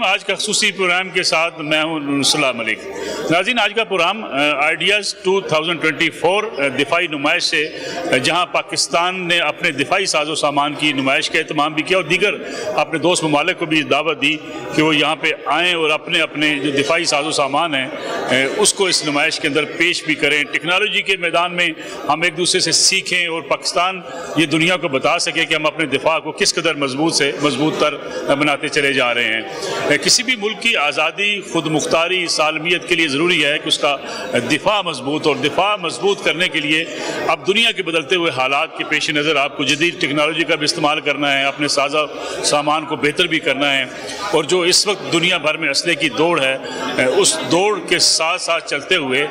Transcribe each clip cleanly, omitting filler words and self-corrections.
आज का ख़ुसूसी प्रोग्राम के साथ मैं हूं नुसला मलिक। नाज़रीन, आज का प्रोग्राम आइडियाज़ 2024 दिफाई नुमाइश से, जहां पाकिस्तान ने अपने दिफाई साजो सामान की नुमाइश का एहतमाम भी किया और दीगर अपने दोस्त ममालिक को भी दावत दी कि वो यहाँ पे आएँ और अपने अपने जो दिफाई साजो सामान हैं उसको इस नुमाइश के अंदर पेश भी करें। टेक्नोलॉजी के मैदान में हम एक दूसरे से सीखें और पाकिस्तान ये दुनिया को बता सके कि हम अपने दिफा को किस कदर मजबूत तर बनाते चले जा रहे हैं। किसी भी मुल्क की आज़ादी, खुद मुख्तारी, सालमियत के लिए ज़रूरी है कि उसका दिफा मजबूत, और दिफा मजबूत करने के लिए अब दुनिया के बदलते हुए हालात के पेश नज़र आपको जदीद टेक्नोलॉजी का भी इस्तेमाल करना है, अपने साजा सामान को बेहतर भी करना है। और जो इस वक्त दुनिया भर में असले की दौड़ है, उस दौड़ के साथ साथ चलते हुए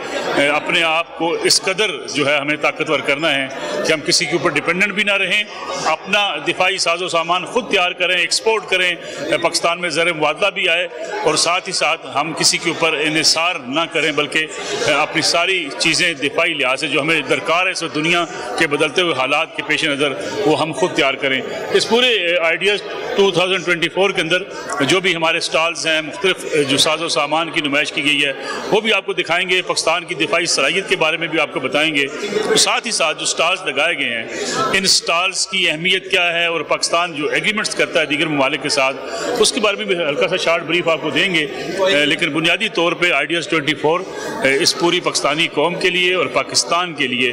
अपने आप को इस कदर जो है हमें ताकतवर करना है कि हम किसी के ऊपर डिपेंडेंट भी ना रहें, अपना दिफाई साजो सामान खुद तैयार करें, एक्सपोर्ट करें, पाकिस्तान में ज़र मुबादला भी आए, और साथ ही साथ हम किसी के ऊपर इन्हिसार ना करें, बल्कि अपनी सारी चीज़ें दिफाई लिहाज से जो हमें दरकार है इस दुनिया के बदलते हुए हालात के पेश नज़र वो हम खुद तैयार करें। इस पूरे आइडियाज़ 2024 के अंदर जो भी हमारे स्टॉल्स हैं, मुख्तलिफ जो साजो सामान की नुमाइश की गई है वो भी आपको दिखाएंगे, पाकिस्तान की दिफाई सलाहियत के बारे में भी आपको बताएंगे। तो साथ ही साथ जो स्टॉल्स लगाए गए हैं, इन स्टॉल्स की अहमियत क्या है और पाकिस्तान जो एग्रीमेंट्स करता है दीगर ममालिक के साथ, उसके बारे में भी हल्का सा शार्ट ब्रीफ आपको देंगे। लेकिन बुनियादी तौर पर आइडियाज़ 24 इस पूरी पाकिस्तानी कौम के लिए और पाकिस्तान के लिए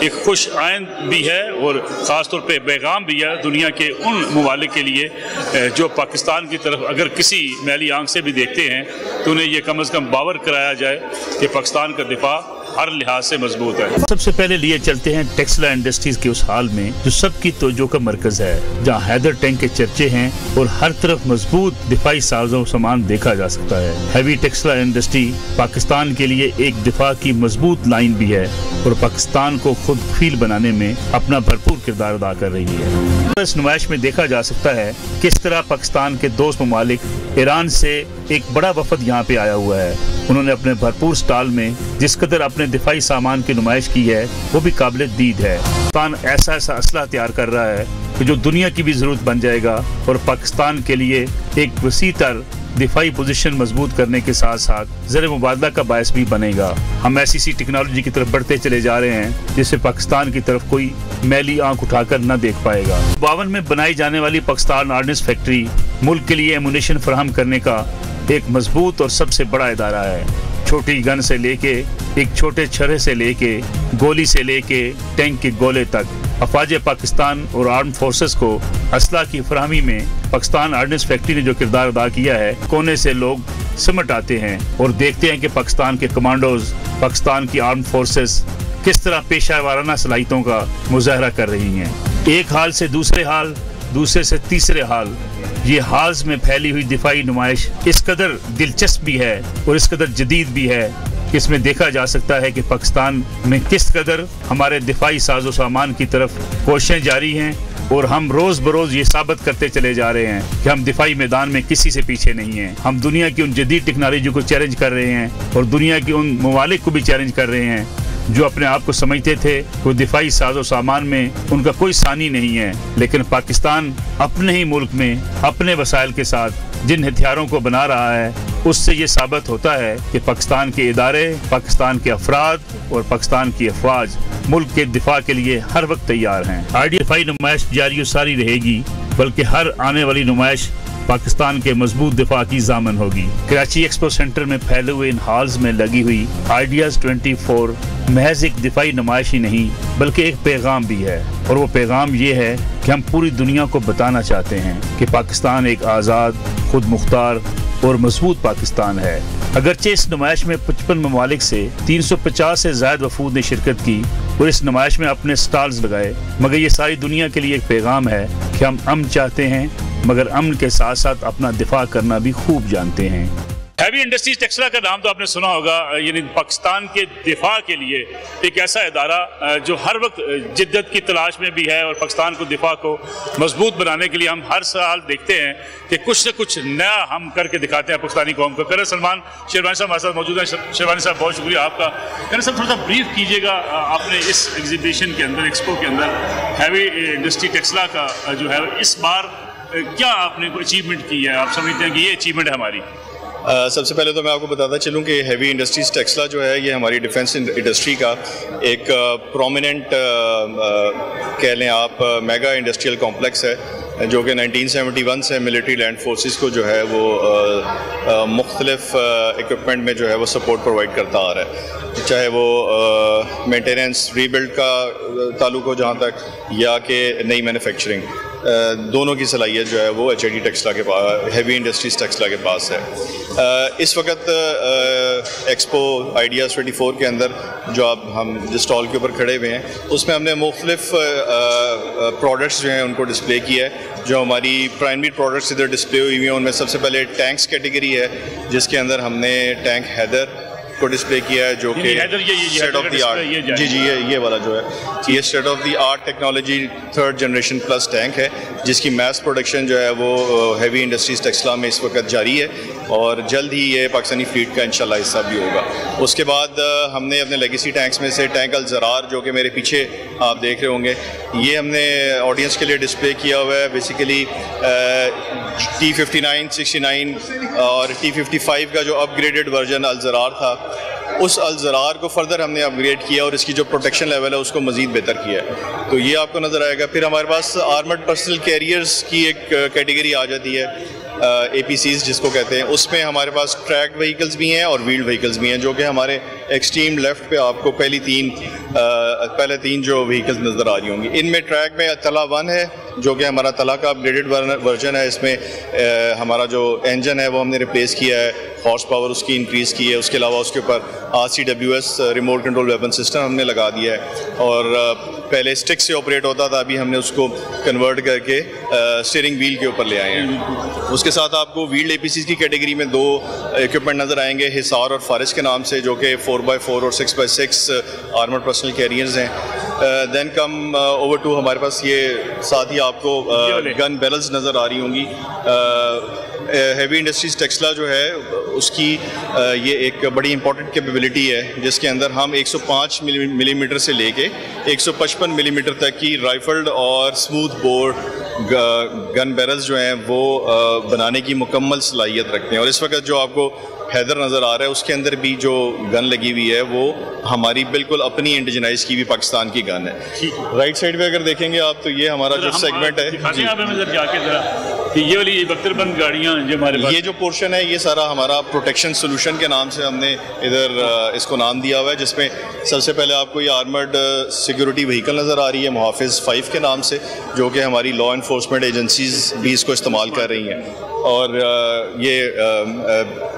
एक खुश आइंद भी है और ख़ास तौर पर पैगाम भी है दुनिया के उन ममालिक के लिए जो पाकिस्तान की तरफ अगर किसी मैली आंख से भी देखते हैं तो उन्हें यह कम अज़ कम बावर कराया जाए कि पाकिस्तान का दिफा हर लिहाज से मजबूत है। सबसे पहले लिए चलते हैं टेक्सटाइल इंडस्ट्रीज के उस हाल में जो सबकी तवज्जो का मरकज है, जहां हैदर टैंक के चर्चे हैं और हर तरफ मजबूत दिफाई साजो सामान देखा जा सकता है। हैवी टेक्सटाइल इंडस्ट्री पाकिस्तान के लिए एक दिफा की मजबूत लाइन भी है और पाकिस्तान को खुद फील बनाने में अपना भरपूर किरदार अदा कर रही है। इस नुमाइश में देखा जा सकता है किस तरह पाकिस्तान के दोस्त ममालिक ईरान से एक बड़ा वफद यहाँ पे आया हुआ है। उन्होंने अपने भरपूर स्टॉल में जिस कदर अपने दिफाई सामान की नुमाइश की है वो भी काबिल दीद है। पाकिस्तान ऐसा असला तैयार कर रहा है कि जो दुनिया की भी जरूरत बन जाएगा और पाकिस्तान के लिए एक वसी तर दिफाई पोजीशन मजबूत करने के साथ साथ ज़र मुबादला का बायस भी बनेगा। हम ऐसी टेक्नोलॉजी की तरफ बढ़ते चले जा रहे हैं जिससे पाकिस्तान की तरफ कोई मैली आंख उठाकर न देख पाएगा। 52 में बनाई जाने वाली पाकिस्तान आर्डिनेंस फैक्ट्री मुल्क के लिए एमुनेशन फराहम करने का एक मजबूत और सबसे बड़ा इदारा है। छोटी गन से लेके एक छोटे छर्रे से लेके गोली से लेके टैंक के गोले तक अफवाज पाकिस्तान और आर्म फोर्सेस को असला की फराहमी में पाकिस्तान आर्डिनेंस फैक्ट्री ने जो किरदार अदा किया है, कोने से लोग सिमट आते हैं और देखते हैं कि पाकिस्तान के कमांडोज, पाकिस्तान की आर्म फोर्सेस किस तरह पेशा वाराना सलाहियतों का मुजाहरा कर रही हैं। एक हाल से दूसरे हाल, दूसरे से तीसरे हाल, ये हाल्स में फैली हुई दिफाई नुमाइश इस कदर दिलचस्प भी है और इस कदर जदीद भी है कि इसमें देखा जा सकता है कि पाकिस्तान में किस कदर हमारे दिफाई साजो सामान की तरफ कोशिशें जारी हैं और हम रोज़ बरोज़ ये साबित करते चले जा रहे हैं कि हम दिफाई मैदान में किसी से पीछे नहीं हैं। हम दुनिया की उन जदीद टेक्नोलॉजी को चैलेंज कर रहे हैं और दुनिया की उन ममालिक को भी चैलेंज कर रहे हैं जो अपने आप को समझते थे कि दिफाई साजो सामान में उनका कोई सानी नहीं है। लेकिन पाकिस्तान अपने ही मुल्क में अपने वसाइल के साथ जिन हथियारों को बना रहा है उससे ये साबित होता है कि पाकिस्तान के इदारे, पाकिस्तान के अफराद और पाकिस्तान की अफवाज मुल्क के दिफा के लिए हर वक्त तैयार हैं। आईडी दिफाई नुमाइश जारी सारी रहेगी, बल्कि हर आने वाली नुमाइश पाकिस्तान के मजबूत दिफा की जामन होगी। कराची एक्सपो सेंटर में फैले हुए इन हॉल्स में लगी हुई आइडियाज़ 24 महज एक दिफाई नुमाइश ही नहीं बल्कि एक पैगाम भी है, और वो पैगाम ये है कि हम पूरी दुनिया को बताना चाहते हैं कि पाकिस्तान एक आज़ाद, खुद मुख्तार और मजबूत पाकिस्तान है। अगरचे इस नुमाइश में 55 ममालिक से 350 से ज़ायद वफूद ने शिरकत की और इस नुमाइश में अपने स्टॉल्स लगाए, मगर ये सारी दुनिया के लिए एक पैगाम है कि हम अमन चाहते हैं, मगर अमन के साथ साथ अपना दिफा करना भी खूब जानते हैं। हैवी इंडस्ट्रीज टेक्सटाइल का नाम तो आपने सुना होगा, यानी पाकिस्तान के दिफा के लिए एक ऐसा इदारा जो हर वक्त जिद्दत की तलाश में भी है और पाकिस्तान को दिफा को मजबूत बनाने के लिए हम हर साल देखते हैं कि कुछ न कुछ नया हम करके दिखाते हैं पाकिस्तानी कौम को। करण सलमान शेरवानी साहब हमारे साथ मौजूद हैं। शेरवानी साहब बहुत शुक्रिया आपका। करण साहब थोड़ा सा ब्रीफ कीजिएगा, आपने इस एग्जीबिशन के अंदर, एक्सपो के अंदर हैवी इंडस्ट्री टेक्सटाइल का जो है इस बार क्या आपने कोई अचीवमेंट की है, आप समझते हैं कि ये अचीवमेंट है हमारी? सबसे पहले तो मैं आपको बताता चलूँ कि हैवी इंडस्ट्रीज टेक्सला जो है ये हमारी डिफेंस इंडस्ट्री का एक प्रोमिनेंट कह लें आप मेगा इंडस्ट्रियल कॉम्प्लेक्स है, जो कि 1971 से मिलिट्री लैंड फोर्सेस को जो है वो मुख्तलिफ इक्विपमेंट में जो है वो सपोर्ट प्रोवाइड करता आ रहा है, चाहे वो मेंटेनेंस रीबिल्ड का ताल्लुक हो जहाँ तक, या कि नई मैन्युफैक्चरिंग, दोनों की सलाहियत जो है वो HID टेक्सला के पास, हैवी इंडस्ट्रीज टेक्सला के पास है। इस वक्त एक्सपो आइडियाज़ 24 के अंदर जो आप हम जिस स्टॉल के ऊपर खड़े हुए हैं उसमें हमने मुख्तलिफ प्रोडक्ट्स जो हैं उनको डिस्प्ले किया है। जो हमारी प्राइमरी प्रोडक्ट्स इधर डिस्प्ले हुई हुई हैं उनमें सबसे पहले टैंक्स कैटेगरी है, जिसके अंदर हमने टैंक हैदर को डिस्प्ले किया है, जो कि स्टेट ऑफ द आर्ट, जी ये वाला जो है ये state of the art technology 3rd generation plus tank है, जिसकी मैस प्रोडक्शन जो है वो हैवी इंडस्ट्रीज टेक्सला में इस वक्त जारी है और जल्द ही ये पाकिस्तानी फ्लीट का इंशाल्लाह हिस्सा भी होगा। उसके बाद हमने अपने लेगेसी टैंक्स में से टैंक अल-ज़रार, जो कि मेरे पीछे आप देख रहे होंगे, ये हमने ऑडियंस के लिए डिस्प्ले किया हुआ है। बेसिकली T59, 69 और T55 का जो अपग्रेडेड वर्जन अल-ज़रार था, उस अल-ज़रार को फर्दर हमने अपग्रेड किया और इसकी जो प्रोटेक्शन लेवल है उसको मज़ीद बेहतर किया है, तो ये आपको नज़र आएगा। फिर हमारे पास आर्मर्ड पर्सनल कैरियर्स की एक कैटेगरी आ जाती है, APCs जिसको कहते हैं। उसमें हमारे पास ट्रैक व्हीकल्स भी हैं और व्हील्ड व्हीकल्स भी हैं, जो कि हमारे एक्सट्रीम लेफ्ट पे आपको पहले तीन जो व्हीकल्स नज़र आ रही होंगी। इनमें ट्रैक में तला 1 है, जो कि हमारा तला का अपग्रेडेड वर्जन है। इसमें हमारा जो इंजन है वो हमने रिप्लेस किया है, हॉर्स पावर उसकी इंक्रीज़ की है। उसके अलावा उसके ऊपर RCWS remote control weapon system हमने लगा दिया है, और पहले स्टिक से ऑपरेट होता था, अभी हमने उसको कन्वर्ट करके स्टीयरिंग व्हील के ऊपर ले आए हैं। उसके साथ आपको व्हील्ड APCs की कैटेगरी में 2 इक्विपमेंट नज़र आएंगे, हिसार और फारिस के नाम से, जो कि 4x4 और 6x6 आर्मर्ड पर्सनल कैरियर्स हैं। देन कम ओवर टू हमारे पास ये साथ ही आपको गन बैरल्स नज़र आ रही होंगी। हैवी इंडस्ट्रीज टेक्सला जो है उसकी ये एक बड़ी इंपॉर्टेंट कैपेबिलिटी है, जिसके अंदर हम 105 मिलीमीटर से लेके 155 मिलीमीटर तक की राइफल्ड और स्मूथ बोर गन बैरल्स जो हैं वो बनाने की मुकम्मल सलाहियत रखते हैं। और इस वक्त जो आपको हैदर नज़र आ रहा है उसके अंदर भी जो गन लगी हुई है वो हमारी बिल्कुल अपनी इंडिजनाइज की भी पाकिस्तान की गन है। राइट साइड पे अगर देखेंगे आप तो ये हमारा जो सेगमेंट है, ये वाली बख्तरबंद गाड़ियाँ जो हमारे पास, ये जो पोर्शन है ये सारा हमारा प्रोटेक्शन सोल्यूशन के नाम से हमने इधर इसको नाम दिया हुआ है, जिसमें सबसे पहले आपको ये आर्मर्ड सिक्योरिटी व्हीकल नज़र आ रही है मुहाफिज 5 के नाम से, जो कि हमारी लॉ इन्फोर्समेंट एजेंसीज भी इसको इस्तेमाल कर रही हैं। और ये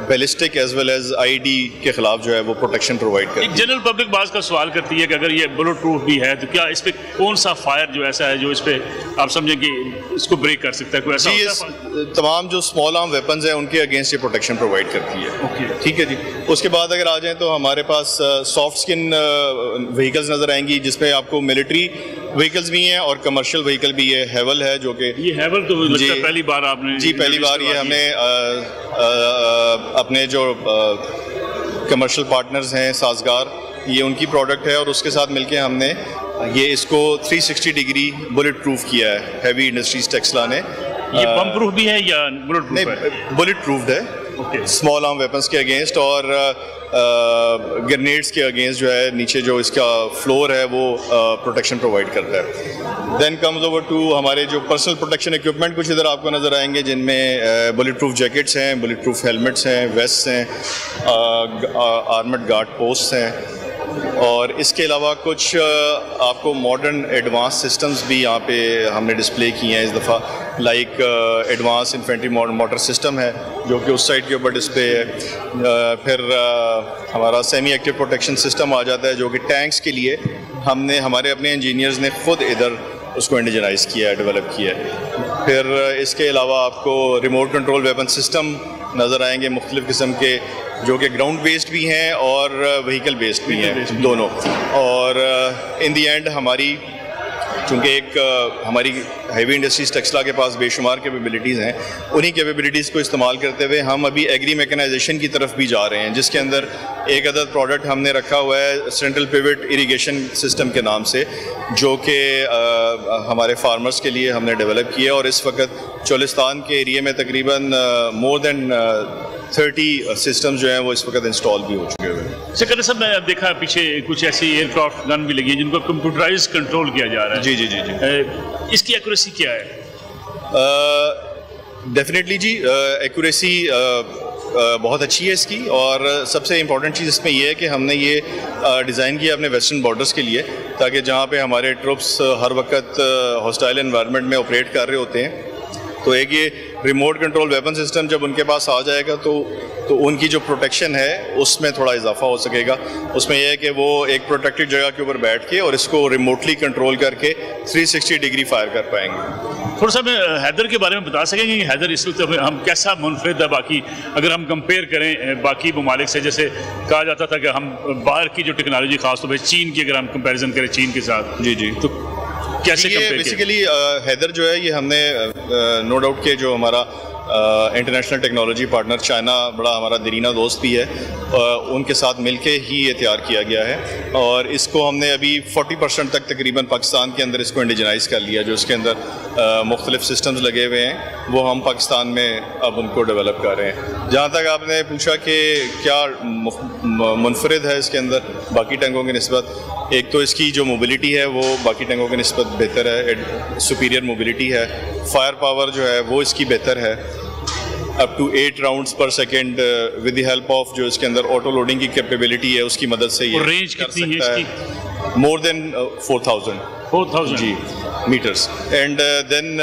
ballistic as well as IED के खिलाफ जो है वो प्रोटेक्शन प्रोवाइड करती है। जनरल पब्लिक बात का सवाल करती है कि अगर ये बुलेट प्रूफ भी है तो क्या इस पर कौन सा फायर जो ऐसा है जो इस पर आप समझें कि इसको ब्रेक कर सकता है, कोई ऐसा होता है? तमाम जो स्मॉल आर्म वेपन्स हैं उनके अगेंस्ट ये प्रोटेक्शन प्रोवाइड करती है। ठीक है जी। उसके बाद अगर आ जाएं तो हमारे पास सॉफ्ट स्किन व्हीकल्स नज़र आएंगी, जिसमें आपको मिलिट्री व्हीकल्स भी हैं और कमर्शियल व्हीकल भी है। हेवल है, जो कि ये हेवल तो लगता है पहली बार आपने, जी पहली बार ये हमने अपने जो कमर्शियल पार्टनर्स हैं साजगार, ये उनकी प्रोडक्ट है, और उसके साथ मिलके हमने ये इसको 360 डिग्री बुलेट प्रूफ किया है हैवी इंडस्ट्रीज टेक्सला ने। ये बम प्रूफ भी है या बुलेट प्रूफ है? बुलेट प्रूफ्ड है, स्मॉल आर्म वेपन्स के अगेंस्ट और ग्रेनेड्स के अगेंस्ट जो है नीचे जो इसका फ्लोर है वो प्रोटेक्शन प्रोवाइड करता है। देन कम्स ओवर टू हमारे जो पर्सनल प्रोटेक्शन इक्विपमेंट कुछ इधर आपको नज़र आएंगे, जिनमें बुलेट प्रूफ जैकेट्स हैं, बुलेट प्रूफ हेलमेट्स हैं, वेस्ट्स हैं, आर्मर्ड गार्ड पोस्ट हैं, और इसके अलावा कुछ आपको मॉडर्न एडवांस सिस्टम्स भी यहाँ पे हमने डिस्प्ले किए हैं इस दफ़ा, like advance infantry motor system है जो कि उस साइड के ऊपर डिस्प्ले है। फिर हमारा सेमी एक्टिव प्रोटेक्शन सिस्टम आ जाता है, जो कि टैंक्स के लिए हमने हमारे अपने इंजीनियर्स ने खुद इधर उसको इंडिजनाइज़ किया है, डेवलप किया है। फिर इसके अलावा आपको रिमोट कंट्रोल वेपन सिस्टम नज़र आएंगे मुख्तलिफ़ किस्म के, जो कि ग्राउंड बेस्ड भी हैं और व्हीकल बेस्ड भी हैं दोनों। और इन दी एंड हमारी चूँकि एक हमारी हैवी इंडस्ट्रीज टेक्सला के पास बेशुमार कैपेबिलिटीज़ हैं, उन्हीं कैपेबिलिटीज़ को इस्तेमाल करते हुए हम अभी एग्री मैकेनाइजेशन की तरफ भी जा रहे हैं, जिसके अंदर एक अदद प्रोडक्ट हमने रखा हुआ है सेंट्रल पिवट इरिगेशन सिस्टम के नाम से, जो कि हमारे फार्मर्स के लिए हमने डेवलप किया और इस वक्त चोलिस्तान के एरिया में तकरीबन मोर देन 30 सिस्टम्स जो हैं वो इस वक्त इंस्टॉल भी हो चुके हैं। सेक्रेटरी साहब, मैं देखा पीछे कुछ ऐसी एयरक्राफ्ट गन भी लगी है जिनको कंप्यूटराइज कंट्रोल किया जा रहा है। जी जी जी जी। इसकी एक्यूरेसी क्या है? डेफिनेटली जी, एक्यूरेसी बहुत अच्छी है इसकी, और सबसे इम्पॉर्टेंट चीज़ इसमें यह है कि हमने ये डिज़ाइन किया अपने वेस्टर्न बॉर्डर्स के लिए, ताकि जहाँ पे हमारे ट्रुप्स हर वक्त हॉस्टाइल एनवायरनमेंट में ऑपरेट कर रहे होते हैं, तो एक ये रिमोट कंट्रोल वेपन सिस्टम जब उनके पास आ जाएगा तो उनकी जो प्रोटेक्शन है उसमें थोड़ा इजाफा हो सकेगा। उसमें यह है कि वो एक प्रोटेक्टेड जगह के ऊपर बैठ के और इसको रिमोटली कंट्रोल करके 360 डिग्री फायर कर पाएंगे। थोड़ा सा हैदर के बारे में बता सकेंगे कि हैदर इस वक्त हम कैसा मुनफरिद है बाकी, अगर हम कंपेयर करें बाकी ममालिक से, जैसे कहा जाता था कि हम बाहर की जो टेक्नोलॉजी खासतौर पर चीन की अगर हम कंपेरिजन करें चीन के साथ, जी जी, तो कैसे ये बेसिकली हैदर जो है ये हमने नो डाउट के जो हमारा इंटरनेशनल टेक्नोलॉजी पार्टनर चाइना बड़ा हमारा दरीना दोस्त भी है, उनके साथ मिलके ही ये तैयार किया गया है, और इसको हमने अभी 40% तक तकरीबन पाकिस्तान के अंदर इसको इंडिजनाइज कर लिया, जो इसके अंदर मुख्तलिफ सिस्टम्स लगे हुए हैं वो हम पाकिस्तान में अब उनको डेवलप कर रहे हैं। जहाँ तक आपने पूछा कि क्या मुनफरिद है इसके अंदर बाकी टैंकों की निस्बत, एक तो इसकी जो मोबिलिटी है वो बाकी टैंकों की निस्बत बेहतर है, सुपीरियर मोबिलिटी है, फायर पावर जो है वो इसकी बेहतर है, अप टू 8 राउंड्स पर second with the help of जो इसके अंदर ऑटो लोडिंग की कैपेबिलिटी है उसकी मदद से ये रेंज कितनी है इसकी? मोर देन 4000 जी मीटर्स, एंड देन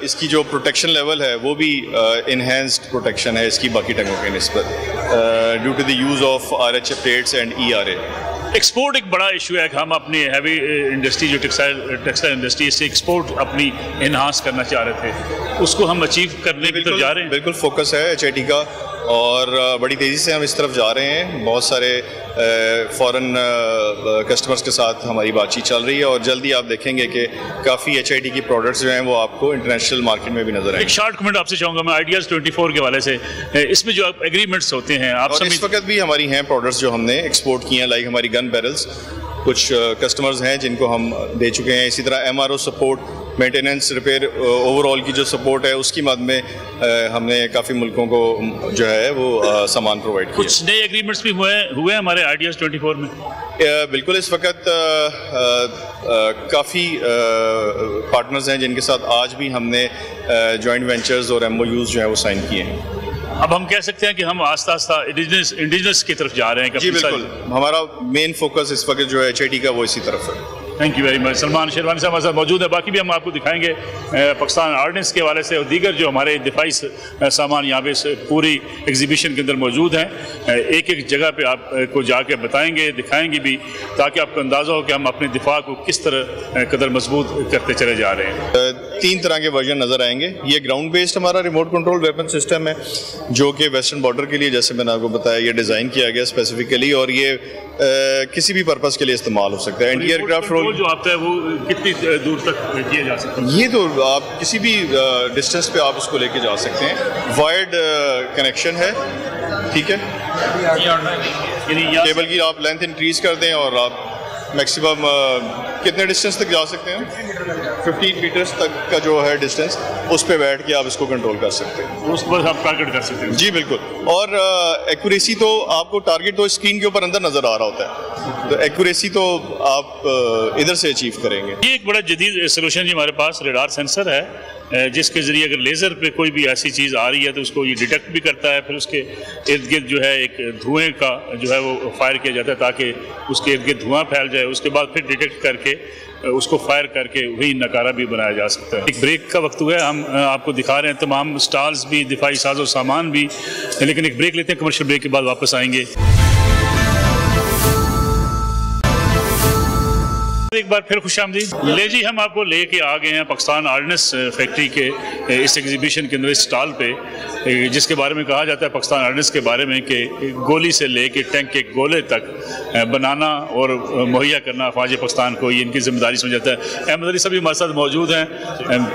इसकी जो प्रोटेक्शन लेवल है वो भी इनहेंस्ड प्रोटेक्शन है इसकी बाकी टैंकों के निस्बत due to the use of RHF plates and ERA। Export एक बड़ा इशू है कि हम अपनी हैवी इंडस्ट्री जो टेक्सटाइल इंडस्ट्री से एक्सपोर्ट अपनी इनहांस करना चाह रहे थे, उसको हम अचीव करने की तरफ जा रहे हैं। बिल्कुल फोकस है HIT का, और बड़ी तेज़ी से हम इस तरफ जा रहे हैं। बहुत सारे फॉरेन कस्टमर्स के साथ हमारी बातचीत चल रही है, और जल्दी आप देखेंगे कि काफ़ी HIT की प्रोडक्ट्स जो हैं वो आपको इंटरनेशनल मार्केट में भी नजर आएंगे। एक शॉर्ट कमेंट आपसे चाहूँगा मैं आइडियाज़ 24 के हवाले से, इसमें जो एग्रीमेंट्स होते हैं आप इस वक्त भी हमारी हैं प्रोडक्ट्स जो हमने एक्सपोर्ट किए हैं, लाइक हमारी गन बैरल्स, कुछ कस्टमर्स हैं जिनको हम दे चुके हैं। इसी तरह MRO support, maintenance, repair, overall की जो सपोर्ट है उसकी मद में हमने काफ़ी मुल्कों को जो है वो सामान प्रोवाइड किया। कुछ नए एग्रीमेंट्स भी हुए हमारे आइडियाज़ 24 में। बिल्कुल, इस वक्त काफ़ी पार्टनर्स हैं जिनके साथ आज भी हमने जॉइंट वेंचर्स और MOUs जो है वो साइन किए हैं। अब हम कह सकते हैं कि हम आस्ता आस्ता इंडिजिनस की तरफ जा रहे हैं। जी बिल्कुल, हमारा मेन फोकस इस वक्त जो है HIT का वो इसी तरफ है। Thank you very much. Salman sherwani साहब हमारे साथ मौजूद है। बाकी भी हम आपको दिखाएंगे पाकिस्तान आर्डिनेंस के हवाले से और दीगर जो हमारे दिफाई सामान यहाँ पे पूरी एग्जीबिशन के अंदर मौजूद हैं। एक एक जगह पे आपको जाके बताएंगे, दिखाएंगे भी, ताकि आपको अंदाज़ा हो कि हम अपने दिफा को किस तरह कदर मजबूत करते चले जा रहे हैं। 3 तरह के वर्जन नज़र आएंगे। ये ग्राउंड बेस्ड हमारा रिमोट कंट्रोल वेपन सिस्टम है, जो कि वेस्टर्न बॉर्डर के लिए, जैसे मैंने आपको बताया, ये डिज़ाइन किया गया स्पेसिफिकली, और ये किसी भी पर्पस के लिए इस्तेमाल हो सकता है। एंटी एयरक्राफ्ट रोल जो आता है वो कितनी दूर तक किया जा सकता है? ये तो आप किसी भी डिस्टेंस पे आप उसको लेके जा सकते हैं। वायर्ड कनेक्शन है, ठीक है, केबल की आप लेंथ इंक्रीज कर दें और आप मैक्सिमम कितने डिस्टेंस तक जा सकते हैं? 15 मीटर्स तक का जो है डिस्टेंस, उस पे बैठ के आप इसको कंट्रोल कर सकते हैं, उस पर आप टारगेट कर सकते हैं। जी बिल्कुल, और एक्यूरेसी तो आपको टारगेट तो स्क्रीन के ऊपर अंदर नज़र आ रहा होता है, तो एक्यूरेसी तो आप इधर से अचीव करेंगे। ये एक बड़ा जदीद सोल्यूशन जी हमारे पास रेडार सेंसर है, जिसके ज़रिए अगर लेज़र पे कोई भी ऐसी चीज़ आ रही है तो उसको ये डिटेक्ट भी करता है, फिर उसके इर्द गिर्द जो है एक धुएँ का जो है वो फायर किया जाता है ताकि उसके इर्द गिर्द धुआं फैल जाए। उसके बाद फिर डिटेक्ट करके उसको फायर करके वही नकारा भी बनाया जा सकता है। एक ब्रेक का वक्त हुआ है, हम आपको दिखा रहे हैं तमाम स्टॉल्स भी, दिफाई साजो सामान भी, लेकिन एक ब्रेक लेते हैं, कमर्शियल ब्रेक के बाद वापस आएंगे। एक बार फिर खुशामदीद। ले जी, हम आपको लेके आ गए हैं पाकिस्तान आर्डिनेंस फैक्ट्री के इस एग्जीबिशन के अंदर, इस स्टॉल पे, जिसके बारे में कहा जाता है पाकिस्तान आर्डिनेंस के बारे में कि गोली से लेके टैंक के गोले तक बनाना और मुहैया करना अफवाज पाकिस्तान को, ये इनकी जिम्मेदारी समझ जाता है। अहमद अली साहब भी हमारे साथ मौजूद हैं,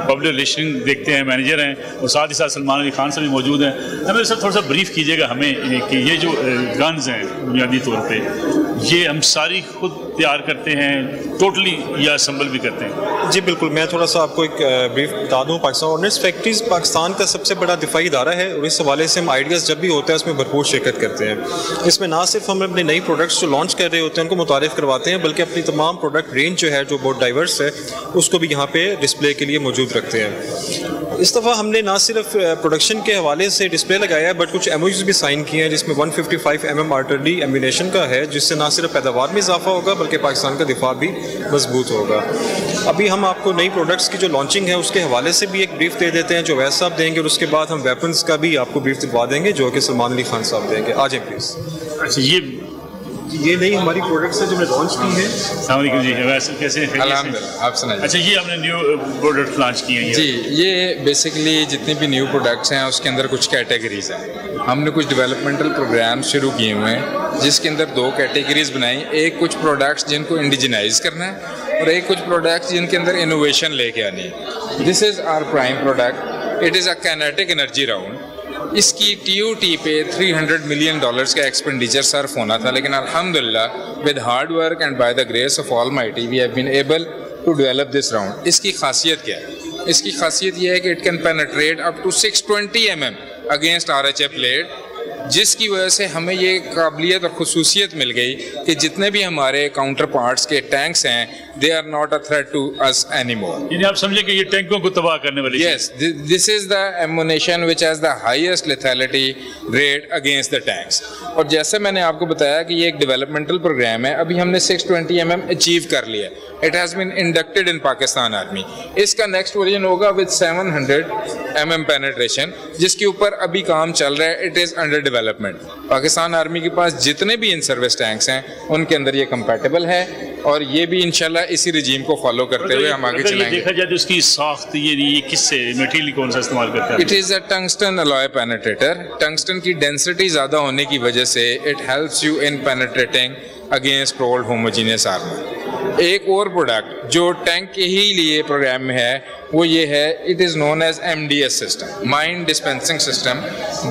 पब्लिक रिलेशन देखते हैं, मैनेजर हैं, और साथ ही साथ सलमान अली खान साहब भी मौजूद हैं। अहमद अली साहब, थोड़ा सा ब्रीफ कीजिएगा हमें कि ये जो गन्स हैं बुनियादी तौर पर ये हम सारी खुद तैयार करते हैं टोटली या असम्बल भी करते हैं? जी बिल्कुल, मैं थोड़ा सा आपको एक ब्रीफ बता दूं। पाकिस्तान ऑर्डिनेंस फैक्ट्रीज पाकिस्तान का सबसे बड़ा दिफाई इदारा है और इस हवाले से हम आइडियाज़ जब भी होता है उसमें भरपूर शिरकत करते हैं। इसमें ना सिर्फ हम अपने नई प्रोडक्ट्स जो लॉन्च कर रहे होते हैं उनको मुतारिफ करवाते हैं, बल्कि अपनी तमाम प्रोडक्ट रेंज जो है, जो बहुत डाइवर्स है, उसको भी यहाँ पे डिस्प्ले के लिए मौजूद रखते हैं। इस दफ़ा हमने ना सिर्फ प्रोडक्शन के हवाले से डिस्प्ले लगाया है, बट कुछ MOUs भी साइन किए हैं, जिसमें 155 mm आर्टिलरी एम्यूनेशन का है, जिससे ना सिर्फ पैदावार में इजाफा होगा बल्कि पाकिस्तान का दिफा भी मजबूत होगा। अभी हम आपको नई प्रोडक्ट्स की जो लॉन्चिंग है उसके हवाले से भी एक ब्रीफ दे देते हैं, जो वैस साहब देंगे, और उसके बाद हम वेपन्स का भी आपको ब्रीफ दिलवा देंगे, जो कि सलमान अली खान साहब देंगे। आ जाए प्लीज़। अच्छा, ये नई हमारी प्रोडक्ट्स है जो हमने लॉन्च की है। अस्सलाम वालेकुम जी, वैसे कैसे हैं? अल्हम्दुलिल्लाह, आप सुनाइए। अच्छा, ये आपने न्यू प्रोडक्ट लॉन्च किए हैं? जी, ये बेसिकली जितनी भी न्यू प्रोडक्ट्स हैं उसके अंदर कुछ कैटेगरीज हैं। हमने कुछ डेवलपमेंटल प्रोग्राम शुरू किए हुए हैं, जिसके अंदर 2 कैटेगरीज बनाई। एक कुछ प्रोडक्ट्स जिनको इंडिजिनाइज करना है, और एक कुछ प्रोडक्ट्स जिनके अंदर इनोवेशन लेके आनी है। This is our prime product, it is a kinetic energy round. इसकी TOT पे $300 मिलियन का एक्सपेंडिचर सर्फ होना था, लेकिन अल्हम्दुलिल्लाह with hard work and by the grace of almighty we have been able to develop this round. इसकी खासियत क्या है? इसकी खासियत यह है कि it can penetrate up to 620 mm against RHA plate, जिसकी वजह से हमें ये काबिलियत और खुसूसियत मिल गई कि जितने भी हमारे काउंटर पार्ट्स के टैंक्स हैं, they are not a threat to us anymore. यानी आप समझे कि ये टैंकों को तबाह करने वाली? Yes, this is the ammunition which has the highest lethality rate against the tanks. और जैसे मैंने आपको बताया कि ये एक डेवलपमेंटल प्रोग्राम है, अभी हमने 620 mm अचीव कर लिया। It has been inducted in Pakistan army. इसका नेक्स्ट वर्जन होगा विद 700 mm पेनिट्रेशन, जिसके ऊपर अभी काम चल रहा है। It is under development. Pakistan army के पास जितने भी इन सर्विस टैंक्स हैं उनके अंदर ये कंपैटिबल है, और ये भी इंशाल्लाह इसी रिजीम को फॉलो करते हुए हम आगे चलाएंगे। देखा जाए तो इसकी साख्त ये किससे मटेरियल कौन सा इस्तेमाल करता है? It is a tungsten alloy penetrator. Tungsten की डेंसिटी ज़्यादा होने की वजह से it helps you in penetrating against rolled homogeneous armour. एक और प्रोडक्ट जो टैंक के ही लिए प्रोग्राम में है वो ये है, it is known as MDS system, mine dispensing system.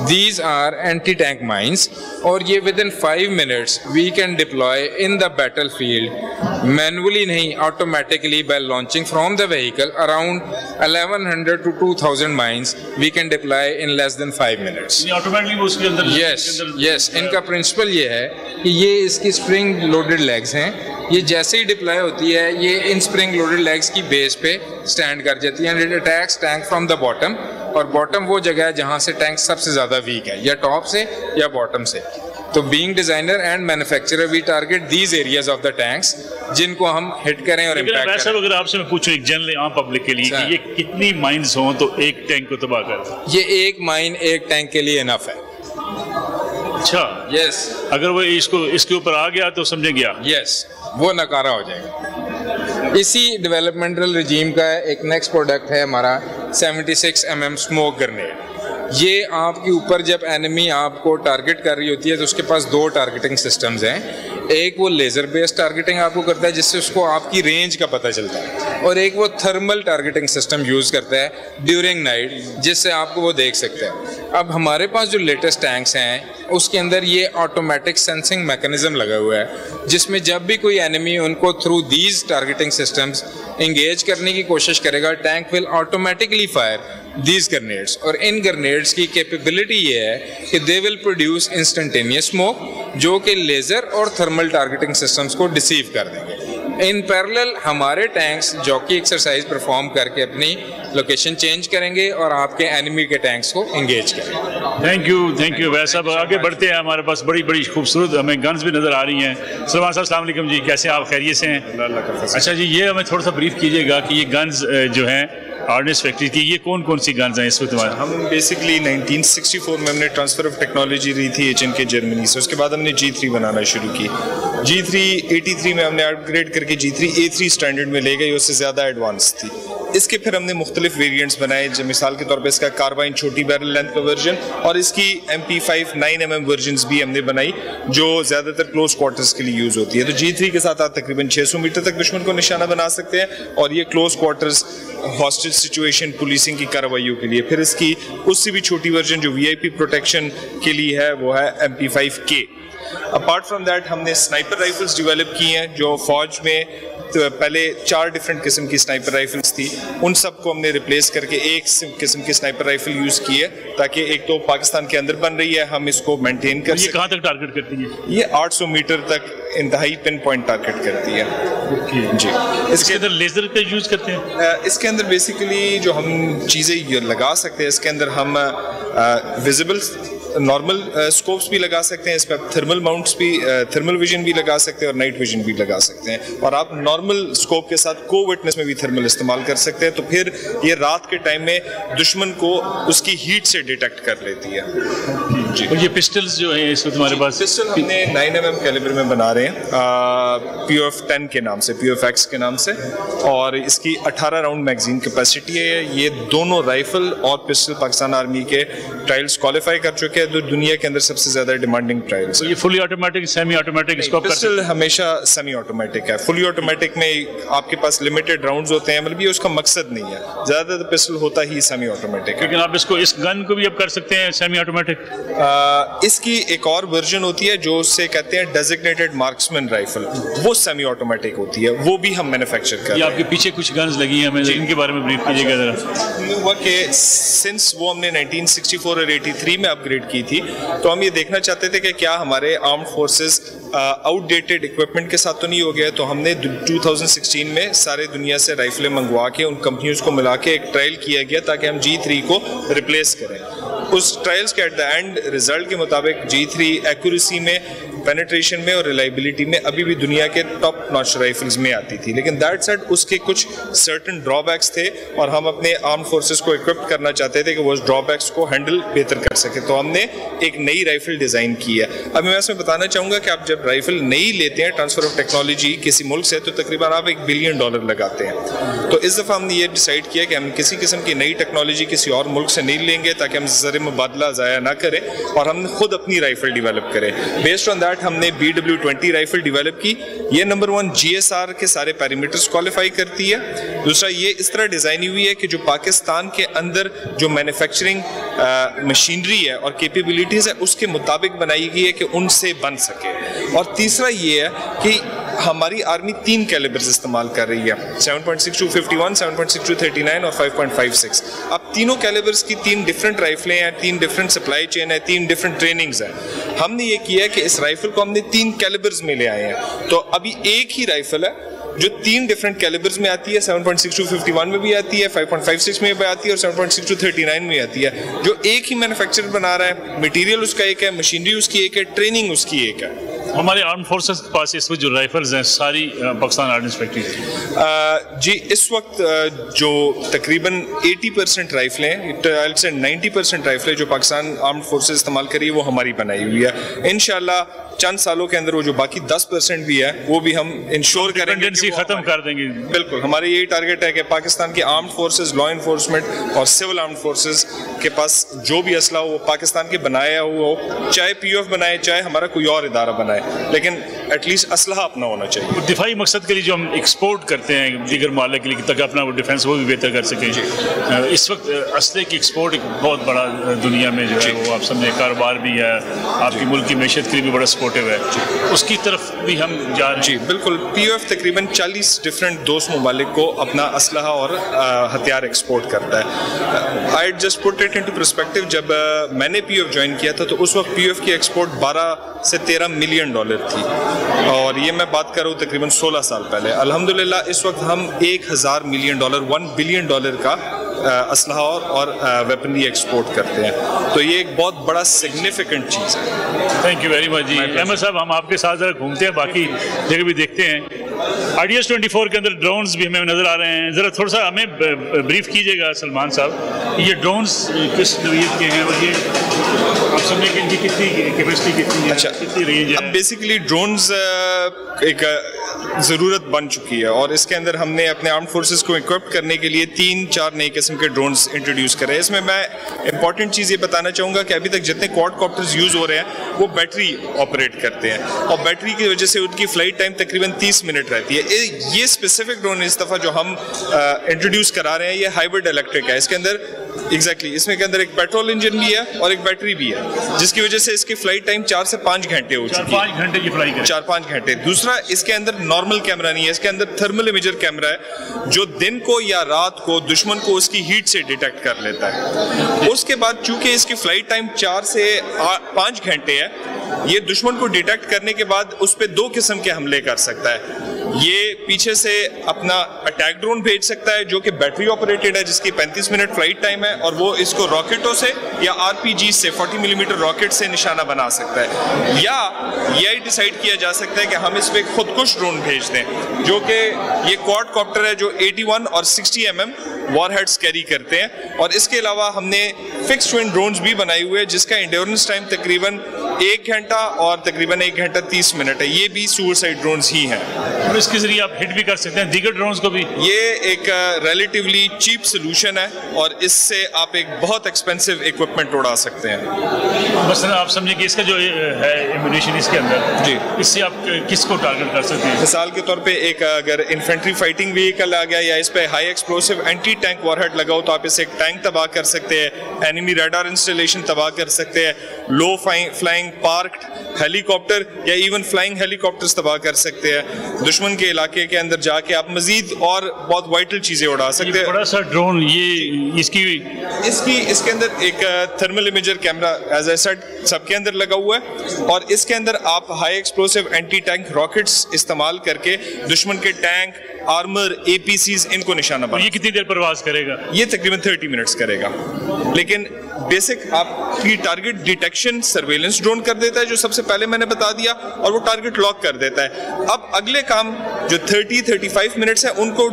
These are anti tank mines, और ये within 5 minutes we can deploy in the battle field, manually नहीं, automatically by launching from the vehicle around 1100 to 2000 mines we can deploy in less than 5 minutes। Yes, इनका principle ये है कि ये इसकी spring loaded legs हैं, ये जैसे ही डिप्लॉय होती है ये इन स्प्रिंग लोडेड लेग्स की बेस पे स्टैंड कर जाती है, and it attacks tank from the bottom. और बॉटम वो जगह है जहाँ से टैंक सबसे ज़्यादा वीक है, या टॉप से या बॉटम से। तो being designer and manufacturer we target these areas of the tanks जिनको हम हिट करें और इम्पैक्ट करें। अगर आपसे मैं पूछूं एक जनरल आम पब्लिक के लिए कि ये कितनी माइंस हों तो एक टैंक को तबाह कर? ये एक माइन एक टैंक के लिए इनफ है। अच्छा, यस, अगर वो इसके ऊपर आ गया तो समझे गया। यस, वो नकारा हो जाएगा। इसी डेवलपमेंटल रिजीम का एक नेक्स्ट प्रोडक्ट है हमारा 76 mm स्मोक ग्रेनेड। ये आपके ऊपर जब एनिमी आपको टारगेट कर रही होती है तो उसके पास 2 टारगेटिंग सिस्टम्स हैं। एक वो लेज़र बेस्ड टारगेटिंग आपको करता है जिससे उसको आपकी रेंज का पता चलता है, और एक वो थर्मल टारगेटिंग सिस्टम यूज़ करता है ड्यूरिंग नाइट, जिससे आपको वो देख सकता है। अब हमारे पास जो लेटेस्ट टैंक्स हैं उसके अंदर ये ऑटोमेटिक सेंसिंग मैकेनिज्म लगा हुआ है, जिसमें जब भी कोई एनिमी उनको through these targeting systems engage करने की कोशिश करेगा, tank will automatically fire these grenades. और इन ग्रेनेड्स की कैपेबिलिटी ये है कि they will produce instantaneous smoke, जो कि लेज़र और थर्मल टारगेटिंग सिस्टम्स को डिसीव कर देंगे। इन पैरेलल हमारे टैंक्स जॉकी एक्सरसाइज परफॉर्म करके अपनी लोकेशन चेंज करेंगे और आपके एनिमी के टैंक्स को एंगेज करेंगे। थैंक यू वैसा। आगे बढ़ते हैं, हमारे पास बड़ी बड़ी खूबसूरत हमें गन्स भी नज़र आ रही हैं। सलमान साहब अस्सलाम वालेकुम जी, कैसे आप? खैरियत से हैं? अच्छा जी, ये हमें थोड़ा सा ब्रीफ कीजिएगा कि ये गन्स जो हैं आर्डिनेंस फैक्ट्री की, ये कौन कौन सी गन्स हैं इस वक्त? हम बेसिकली 1964 में हमने ट्रांसफ़र ऑफ टेक्नोलॉजी ली थी HN के जर्मनी से, उसके बाद हमने G3 बनाना शुरू की, G383 में हमने अपग्रेड करके G3A3 स्टैंडर्ड में ले गई, उससे ज़्यादा एडवांस थी। इसके फिर हमने मुख्तलिफ वेरिएंट्स बनाए, जो मिसाल के तौर पे इसका कार्बाइन छोटी बैरल लेंथ का वर्जन और इसकी MP5 9mm वर्जन्स भी हमने बनाई जो ज़्यादातर क्लोज क्वार्टर्स के लिए यूज़ होती है। तो G3 के साथ आप तकरीबन 600 मीटर तक दुश्मन को निशाना बना सकते हैं और ये close quarters hostage situation policing की कार्रवाइयों के लिए। फिर इसकी उससे भी छोटी वर्जन जो VIP प्रोटेक्शन के लिए है वो है MP5K। अपार्ट फ्रॉम दैट हमने स्नाइपर राइफल्स डेवलप की हैं जो फौज में तो पहले 4 डिफरेंट किस्म की स्नाइपर राइफल्स थी, उन सबको हमने रिप्लेस करके एक किस्म की स्नाइपर राइफल यूज़ की है ताकि एक तो पाकिस्तान के अंदर बन रही है, हम इसको मेंटेन कर ये कहाँ तक टारगेट करती है? ये 800 मीटर तक इंतहाई पिन पॉइंट टारगेट करती है जी। इसके अंदर लेजर का यूज़ करते हैं? इसके अंदर बेसिकली जो हम चीज़ें लगा सकते हैं, इसके अंदर हम विजिबल नॉर्मल स्कोप्स भी लगा सकते हैं, इस पर थर्मल माउंट्स भी, थर्मल विजन भी लगा सकते हैं और नाइट विजन भी लगा सकते हैं। और आप नॉर्मल स्कोप के साथ को विटनेस में भी थर्मल इस्तेमाल कर सकते हैं, तो फिर ये रात के टाइम में दुश्मन को उसकी हीट से डिटेक्ट कर लेती है जी। और ये पिस्टल्स जो है इस वक्त हमारे पास? पिस्टल हमने 9mm कैलिबर में बना रहे हैं, POF-10 के नाम से, POF-X के नाम से, और इसकी 18 राउंड मैगजीन कैपेसिटी है। ये दोनों राइफल और पिस्टल पाकिस्तान आर्मी के ट्रायल्स क्वालिफाई कर चुके हैं, तो दुनिया के अंदर सबसे ज्यादा डिमांडिंग ट्रायल्स। तो ये फुली ऑटोमेटिक, सेमी ऑटोमेटिक इसको पिस्टल हमेशा सेमी ऑटोमेटिक है। फुली ऑटोमेटिक में आपके पास लिमिटेड राउंड्स होते हैं, मतलब ये उसका मकसद नहीं है, ज्यादातर पिस्टल होता ही सेमी ऑटोमेटिक है। लेकिन आप इसको, इस गन को भी अब कर सकते हैं सेमी ऑटोमेटिक? इसकी एक और वर्जन होती है जो उससे कहते हैं डेजिग्नेटेड मार्क्समैन राइफल, वो सेमी ऑटोमेटिक होती है, वो भी हम मैन्युफैक्चर कर रहे हैं। आपके पीछे कुछ गन्स लगी हैं, हमें इनके बारे में ब्रीफ कीजिएगा जरा। हुआ कि सिंस वो हमने 1964 और 83 में अपग्रेड की थी, तो हम ये देखना चाहते थे कि क्या हमारे आर्म्ड फोर्सेस आउटडेटेड इक्विपमेंट के साथ तो नहीं हो गया। तो हमने 2016 में सारे दुनिया से राइफलें मंगवा के उन कंपनियों को मिला के एक ट्रायल किया गया ताकि हम G3 को रिप्लेस करें। उस ट्रायल्स के एट द एंड रिजल्ट के मुताबिक G3 एक्यूरेसी में, पेनिट्रेशन में और रिलायबिलिटी में अभी भी दुनिया के टॉप नॉच राइफल्स में आती थी। लेकिन दैट सेड उसके कुछ सर्टन ड्रॉबैक्स थे और हम अपने आर्म फोर्सेस को इक्विप करना चाहते थे कि वो उस ड्रॉबैक्स को हैंडल बेहतर कर सके। तो हमने एक नई राइफल डिज़ाइन की है। अब मैं इसमें बताना चाहूँगा कि आप जब राइफल नई लेते हैं ट्रांसफर ऑफ टेक्नोलॉजी किसी मुल्क से, तो तकरीबन आप $1 बिलियन लगाते हैं। तो इस दफ़ा हमने ये डिसाइड किया कि हम किसी किस्म की नई टेक्नोलॉजी किसी और मुल्क से नहीं लेंगे ताकि हम ज़र मुबादला ज़ाया ना करें और हम खुद अपनी राइफल डिवेलप करें। बेस्ड ऑन दैट हमने BW-20 राइफल डिवेलप की। ये नंबर 1 GSR के सारे पैरामीटर्स क्वालिफाई करती है। दूसरा, ये इस तरह डिज़ाइन हुई है कि जो पाकिस्तान के अंदर जो मैन्युफैक्चरिंग मशीनरी है और कैपेबिलिटीज़ है उसके मुताबिक बनाई गई है कि उनसे बन सके। और तीसरा ये है कि हमारी आर्मी 3 कैलिबर्स इस्तेमाल कर रही है, 7.62 51, 7.62 39 और 5.56। अब तीनों कैलिबर्स की 3 डिफरेंट राइफलें हैं, 3 डिफरेंट सप्लाई चेन है, 3 डिफरेंट ट्रेनिंग्स हैं। हमने ये किया है कि इस राइफल को हमने 3 कैलिबर्स में ले आए हैं। तो अभी एक ही राइफल है जो 3 डिफरेंट कैलिबर्स में आती है, 7.62 51 में भी आती है, 5.56 में भी आती है और 7.62 39 में आती है। जो एक ही मैन्युफैक्चरर बना रहा है, मटेरियल उसका एक है, मशीनरी उसकी एक है, ट्रेनिंग उसकी एक है। हमारे आर्म फोर्सेस के पास इस वक्त जो राइफल्स हैं सारी पाकिस्तान आर्डनेंस फैक्ट्री जी इस वक्त जो तकरीबन 80% राइफलें, 90% राइफलें जो पाकिस्तान आर्म फोर्सेस इस्तेमाल करी है वो हमारी बनाई हुई है। इंशाल्लाह चंद सालों के अंदर वो जो बाकी 10% भी है वो भी हम इंश्योर करेंगे, खत्म कर देंगे। बिल्कुल, हमारे यही टारगेट है कि पाकिस्तान की आर्म्ड फोर्सेस, लॉ इन्फोर्समेंट और सिविल आर्म्ड फोर्सेस के पास जो भी असला हो वो पाकिस्तान के बनाया हुआ हो, चाहे POF बनाए चाहे हमारा कोई और इदारा बनाए, लेकिन एटलीस्ट असलहा अपना होना चाहिए। दिफाई मकसद के लिए जो हम एक्सपोर्ट करते हैं दीगर मालिक के लिए ताकि अपना वो डिफेंस वो भी बेहतर कर सकें, इस वक्त असले की एक्सपोर्ट एक बहुत बड़ा दुनिया में जो है वो आप समझे कारोबार भी है, आपकी मुल्क की मैशत के लिए भी बड़ा सपोर्टिव है, उसकी तरफ भी हम जा रहे हैं। जी बिल्कुल, POF तकरीबन 40 डिफरेंट दोस्त ममालिक को अपना असलहा और हथियार एक्सपोर्ट करता है। I just put it into perspective, जब मैंने POF ज्वाइन किया था तो उस वक्त POF की एक्सपोर्ट 12 से 13 मिलियन डॉलर थी और ये मैं बात कर रहा हूँ तकरीबन 16 साल पहले। अल्हम्दुलिल्लाह इस वक्त हम 1000 मिलियन डॉलर, $1 बिलियन का असलहा और वेपनरी एक्सपोर्ट करते हैं। तो ये एक बहुत बड़ा सिग्निफिकेंट चीज़ है। थैंक यू वेरी मच जी। अहमद साहब, हम आपके साथ ज़रा घूमते हैं, बाकी जगह भी देखते हैं। आइडियाज 24 के अंदर ड्रोन्स भी हमें नजर आ रहे हैं, जरा थोड़ा सा हमें ब्रीफ कीजिएगा सलमान साहब, ये ड्रोन्स किस नौइयत के हैं और ये आप समझे कि इनकी कितनी कैपेसिटी कितनी है, कितनी रेंज है? अब बेसिकली ड्रोन्स एक ज़रूरत बन चुकी है और इसके अंदर हमने अपने आर्म्ड फोर्सेस को इक्विप करने के लिए 3-4 नई किस्म के ड्रोन्स इंट्रोड्यूस करे। इसमें मैं इंपॉर्टेंट चीज़ ये बताना चाहूँगा कि अभी तक जितने क्वाडकॉप्टर्स यूज़ हो रहे हैं वो बैटरी ऑपरेट करते हैं और बैटरी की वजह से उनकी फ्लाइट टाइम तकरीबन 30 मिनट रहती है। ये स्पेसिफिक ड्रोन इस दफ़ा जो हम इंट्रोड्यूस करा रहे हैं ये हाइब्रिड इलेक्ट्रिक है। इसके अंदर इसमें के अंदर एक पेट्रोल इंजन भी है और एक बैटरी भी है, जिसकी वजह से इसकी फ्लाइट टाइम 4 से 5 घंटे हो चुकी है। 5 घंटे की फ्लाइट है। 4-5 घंटे। दूसरा, इसके अंदर नॉर्मल कैमरा नहीं है, इसके अंदर थर्मल इमेजर कैमरा है जो दिन को या रात को दुश्मन को उसकी हीट से डिटेक्ट कर लेता है। उसके बाद चूंकि इसकी फ्लाइट टाइम 4 से 5 घंटे है, ये दुश्मन को डिटेक्ट करने के बाद उस पर 2 किस्म के हमले कर सकता है। ये पीछे से अपना अटैक ड्रोन भेज सकता है जो कि बैटरी ऑपरेटेड है, जिसकी 35 मिनट फ्लाइट टाइम है, और वो इसको रॉकेटों से या आरपीजी से 40 मिलीमीटर रॉकेट से निशाना बना सकता है। या ये डिसाइड किया जा सकता है कि हम इस पे खुदकुश ड्रोन भेज दें, जो कि ये क्वाडकॉप्टर है जो 81 और 60 mm वॉरहेड्स कैरी करते हैं। और इसके अलावा हमने फिक्स्ड विंग ड्रोन्स भी बनाए हुए हैं जिसका एंड्योरेंस टाइम तकरीबन 1 घंटा और तकरीबन 1 घंटा 30 मिनट है। ये भी सुसाइड ड्रोन्स ही हैं और इसके जरिए आप हिट भी कर सकते हैं दीगर ड्रोन्स को भी। ये एक रिलेटिवली चीप सोल्यूशन है और इससे आप एक बहुत एक्सपेंसिव इक्विपमेंट उड़ा सकते हैं। बस आप समझिए कि इसका जो है एम्यूनिशन इसके अंदर जी, इससे आप किसको टारगेट कर सकते हैं? मिसाल के तौर पे एक अगर इन्फेंट्री फाइटिंग व्हीकल आ गया या इस पे high explosive anti tank warhead लगा हो तो आप इससे एक टैंक तबाह कर सकते हैं, एनिमी रडार इंस्टॉलेशन तबाह कर सकते हैं, लो फ्लाइंग पार्क्ड हेलीकॉप्टर या इवन फ्लाइंग हेलीकॉप्टर्स तबाह कर सकते हैं। दुश्मन के इलाके के अंदर जाके आप मजीद और बहुत वाइटल चीजें उड़ा सकते हैं। बड़ा सा ड्रोन ये इसके अंदर एक thermal imager camera as I said सबके अंदर लगा हुआ है और इसके अंदर आप high explosive anti tank rockets इस्तेमाल करके दुश्मन के टैंक, आर्मर, एपीसीज इनको निशाना बना। ये कितनी देर परवाज करेगा? ये तकरीबन 30 मिनट्स करेगा, लेकिन बेसिक आपकी टारगेट डिटेक्शन सर्वेलेंस ड्रोन कर देता है जो सबसे पहले मैंने बता दिया, और वो टारगेट लॉक कर देता है। अब अगले काम जो 30-35 मिनट्स है उनको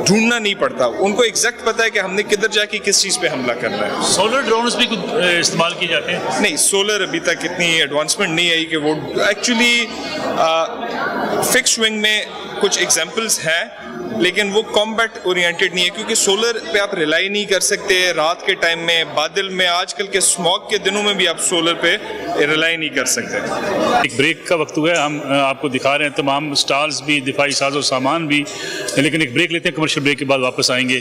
ढूंढना नहीं पड़ता, उनको एग्जैक्ट पता है कि हमने किधर जाके किस चीज पे हमला करना है। सोलर ड्रोन्स भी इस्तेमाल किए जाते हैं? नहीं, सोलर अभी तक इतनी एडवांसमेंट नहीं आई कि वो एक्चुअली फिक्स विंग में कुछ एग्जांपल्स हैं लेकिन वो कॉम्बैट ओरिएंटेड नहीं है, क्योंकि सोलर पे आप रिलाई नहीं कर सकते रात के टाइम में, बादल में, आजकल के स्मॉग के दिनों में भी आप सोलर पे रिलाई नहीं कर सकते। एक ब्रेक का वक्त हुआ है, हम आपको दिखा रहे हैं तमाम स्टॉल्स भी, दिफाई साजो सामान भी, लेकिन एक ब्रेक लेते हैं, कमर्शियल ब्रेक के बाद वापस आएंगे।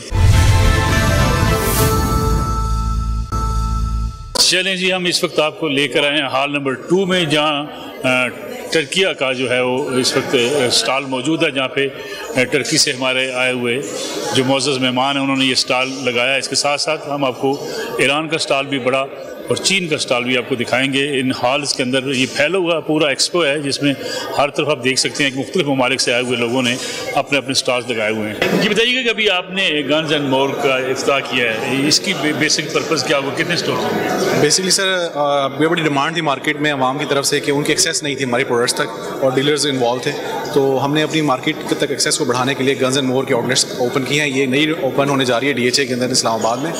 चलें जी, हम इस वक्त आपको लेकर आए हैं हॉल नंबर 2 में, जहाँ टर्किया का जो है वो इस वक्त स्टॉल मौजूद है, जहाँ पे टर्की से हमारे आए हुए जो मोअज़्ज़ज़ मेहमान हैं उन्होंने ये स्टॉल लगाया। इसके साथ साथ हम आपको ईरान का स्टॉल भी बड़ा और चीन का स्टॉल भी आपको दिखाएंगे। इन हॉल्स के अंदर ये फैला हुआ पूरा एक्सपो है जिसमें हर तरफ आप देख सकते हैं कि मुख्तलिफ ममालिक से आए हुए लोगों ने अपने अपने स्टॉल्स लगाए हुए हैं। ये बताइएगा कि अभी आपने गन्स एंड मोर का इफ्तिताह किया है, इसकी बेसिक पर्पज़ क्या होगा, कितने स्टोर होंगे? बेसिकली सर बहुत बड़ी डिमांड थी मार्केट में आवाम की तरफ से कि उनकी एक्सेस नहीं थी हमारे प्रोडक्ट्स तक और डीलर्स इन्वॉल्व थे, तो हमने अपनी मार्केट तक एक्सेस को बढ़ाने के लिए गन्स एंड मोर के आउटलेट्स ओपन किए हैं। ये नई ओपन होने जा रही है DHA के अंदर इस्लामाबाद में।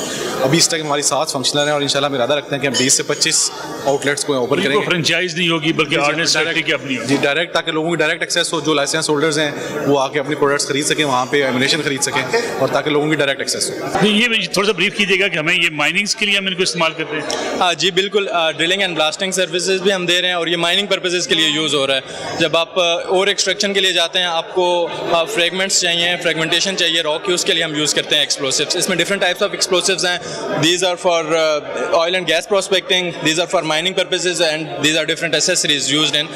अभी इस तक हमारी 7 फंक्शनल हैं और इंशाल्लाह हम इरादा रखते हैं कि हम 20 से 25 आउटलेट्स को ओपन करेंगे। फ्रेंचाइज नहीं होगी बल्कि ऑर्डिनेंस फैक्ट्री की अपनी जी, डायरेक्ट, ताकि लोगों की डायरेक्ट एक्सेस हो, जो लाइसेंस होल्डर्स हैं वो आके अपने प्रोडक्ट्स खरीद सकें, वहाँ पे एम्यूनेशन खरीद सकें और ताकि लोगों की डायरेक्ट एक्सेस हो। ये थोड़ा सा ब्रीफ कीजिएगा कि हमें ये माइनिंग्स के लिए हम इनको इस्तेमाल करते हैं? हाँ जी बिल्कुल, ड्रिलिंग एंड ब्लास्टिंग सर्विसेज भी हम दे रहे हैं और ये माइनिंग पर्पसेस के लिए यूज़ हो रहा है। जब आप और एक्सट्रैक्शन के लिए जाते हैं, आपको फ्रेगमेंट्स चाहिए, फ्रेगमेंटेशन चाहिए रॉक की, उसके लिए हम यूज़ करते हैं एक्सप्लोसिव्स। इसमें डिफरेंट टाइप्स ऑफ एक्सप्लोसिव्स हैं। These are for oil and gas prospecting, these are for mining purposes and these are different accessories used in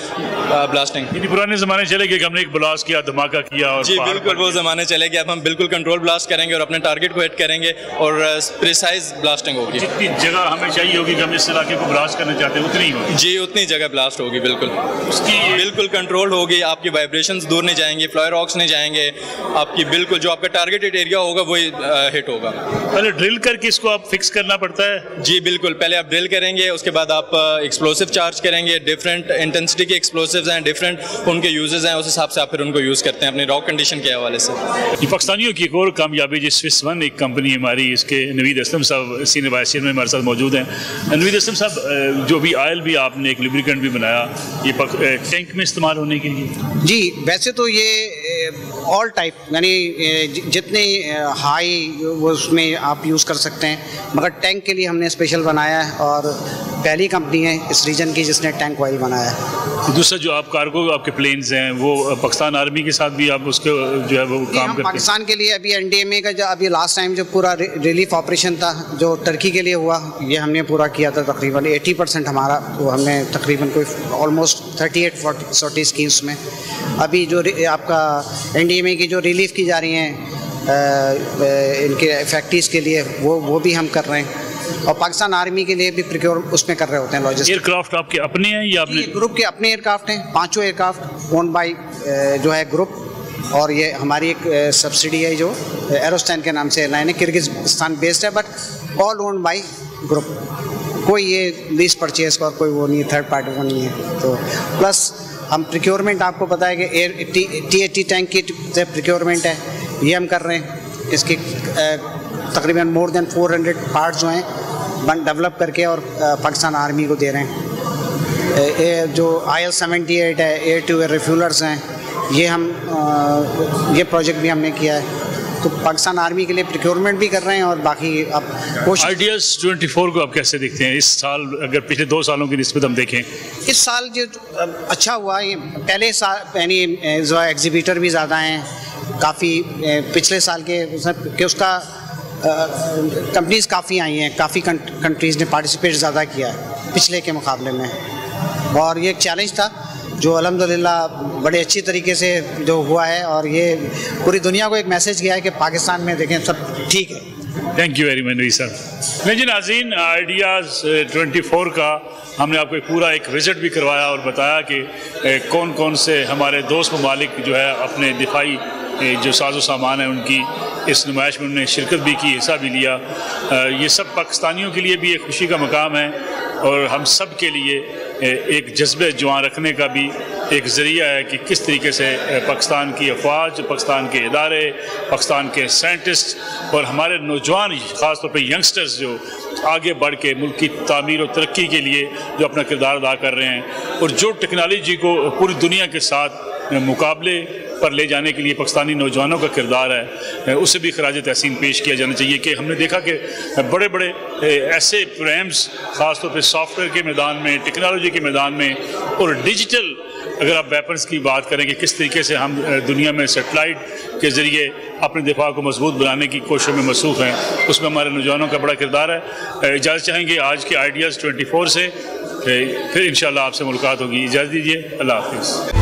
blasting. पुराने ज़माने चले गए कि हमने एक ब्लास्ट किया, धमाका किया और जी बिल्कुल वो ज़माने चले गए। अब हम बिल्कुल कंट्रोल ब्लास्ट करेंगे और अपने टारगेट को हिट करेंगे और प्रिसाइज ब्लास्टिंग होगी। जितनी जगह हमें चाहिए होगी कि हम इस इलाके को ब्लास्ट करना चाहते हैं उतनी ही होगी। जी उतनी जगह ब्लास्ट होगी, बिल्कुल उसकी बिल्कुल कंट्रोल होगी। आपकी वाइब्रेशंस दूर नहीं जाएंगी, फ्लाई रॉक्स नहीं जाएंगे, आपकी बिल्कुल जो आपका टारगेटेड एरिया होगा वही हिट होगा। पहले ड्रिल करके इसको आप फिक्स करना पड़ता है? जी बिल्कुल, पहले आप ड्रिल करेंगे, उसके बाद आप आप एक्सप्लोसिव चार्ज करेंगे, डिफरेंट इंटेंसिटी के एक्सप्लोसिव्स हैं, डिफरेंट उनके यूजेस हैं, उस हिसाब से आप फिर उनको यूज़ करते हैं अपनी रॉ कंडीशन के हवाले से। ये पाकिस्तानियों की एक और कामयाबी जो स्विस वन एक कंपनी हमारी, इसके नवीद असलम साहब सीनियर वाइस चेयरमैन हमारे साथ मौजूद हैं। नवीद असलम साहब, जो भी ऑयल भी आपने एक लुब्रिकेंट भी बनाया, ये टैंक में इस्तेमाल होने के लिए? जी, वैसे तो ये ऑल टाइप यानी जितने हाई वो उसमें आप यूज़ कर सकते हैं, मगर टैंक के लिए हमने स्पेशल बनाया है और पहली कंपनी है इस रीजन की जिसने टैंक ऑयल बनाया है। दूसरा जो आप कार्गो आपके प्लेन्स हैं वो पाकिस्तान आर्मी के साथ भी आप उसके जो है वो काम करते हैं? पाकिस्तान के लिए अभी NDMA का जो अभी लास्ट टाइम जो पूरा रिलीफ ऑपरेशन था जो टर्की के लिए हुआ, ये हमने पूरा किया था। तकरीबन 80% हमारा वो हमने तकरीबन कोई ऑलमोस्ट 38-40 स्कीम्स में। अभी जो आपका NDMA की जो रिलीफ की जा रही हैं इनके फैक्ट्रीज़ के लिए वो भी हम कर रहे हैं, और पाकिस्तान आर्मी के लिए भी प्रिक्योर उसमें कर रहे होते हैं लॉजिस्टिक। एयरक्राफ्ट आपके अपने हैं या आपने? ग्रुप के अपने एयरक्राफ्ट हैं, 5 एयरक्राफ्ट ओन बाई जो है ग्रुप, और ये हमारी एक सब्सिडी है जो एरोस्टैन के नाम से एयरलाइन है, किर्गिस्तान बेस्ड है, but all own by group. कोई ये लीज परचेज का और कोई वो नहीं है, थर्ड पार्टी का नहीं है। तो प्लस हम प्रिक्योरमेंट, आपको पता है कि T80 टैंक की प्रिक्योरमेंट है, ये हम कर रहे हैं। इसकी तकरीबन मोर देन 400 पार्ट्स जो हैं डेवलप करके और पाकिस्तान आर्मी को दे रहे हैं। जो IL-78 है, एयर टू एयर रिफ्यूलर्स हैं, ये हम ये प्रोजेक्ट भी हमने किया है। तो पाकिस्तान आर्मी के लिए प्रिक्योरमेंट भी कर रहे हैं और बाकी आप कोशिश। आइडियाज़ 24 को आप कैसे देखते हैं इस साल, अगर पिछले 2 सालों की निस्बत हम देखें? इस साल जो अच्छा हुआ, ये पहले साल यानी जो एग्जीबिटर भी ज़्यादा हैं काफ़ी, पिछले साल के उसका कंपनीज़ काफ़ी आई हैं, काफ़ी कंट्रीज़ ने पार्टिसिपेट ज़्यादा किया है पिछले के मुकाबले में, और ये एक चैलेंज था जो अल्हम्दुलिल्लाह बड़े अच्छी तरीके से जो हुआ है, और ये पूरी दुनिया को एक मैसेज गया है कि पाकिस्तान में देखें सब ठीक है। Thank you very much Naveed sir. नहीं जी नाज़रीन, आइडियाज़ 24 का हमने आपको पूरा एक विज़िट भी करवाया और बताया कि कौन कौन से हमारे दोस्त ममालिक जो है अपने दिफाई जो साजो सामान है उनकी इस नुमाइश में उन्होंने शिरकत भी की, हिस्सा भी लिया। ये सब पाकिस्तानियों के लिए भी एक खुशी का मकाम है और हम सब के लिए एक जज्बे जवान रखने का भी एक ज़रिया है कि किस तरीके से पाकिस्तान की अफवाज, पाकिस्तान के इदारे, पाकिस्तान के साइंटिस्ट और हमारे नौजवान ख़ास तौर पर यंगस्टर्स जो आगे बढ़ के मुल्क की तामीर और तरक्की के लिए जो अपना किरदार अदा कर रहे हैं, और जो टेक्नोलॉजी को पूरी दुनिया के साथ मुकाबले पर ले जाने के लिए पाकिस्तानी नौजवानों का किरदार है, उसे भी खराज तहसीन पेश किया जाना चाहिए। कि हमने देखा कि बड़े बड़े ऐसे प्रोग्राम्स ख़ास तौर पर सॉफ्टवेयर के मैदान में, टेक्नोलॉजी के मैदान में और डिजिटल, अगर आप वेपन्स की बात करें कि किस तरीके से हम दुनिया में सेटेलाइट के ज़रिए अपने दिफा को मजबूत बनाने की कोशिश में मसरूफ़ हैं, उसमें हमारे नौजवानों का बड़ा किरदार है। इजाज़त चाहेंगे आज के आइडियाज़ 24 से, फिर इंशाअल्लाह आपसे मुलाकात होगी। इजाज़त दीजिए, अल्लाह हाफ़िज़।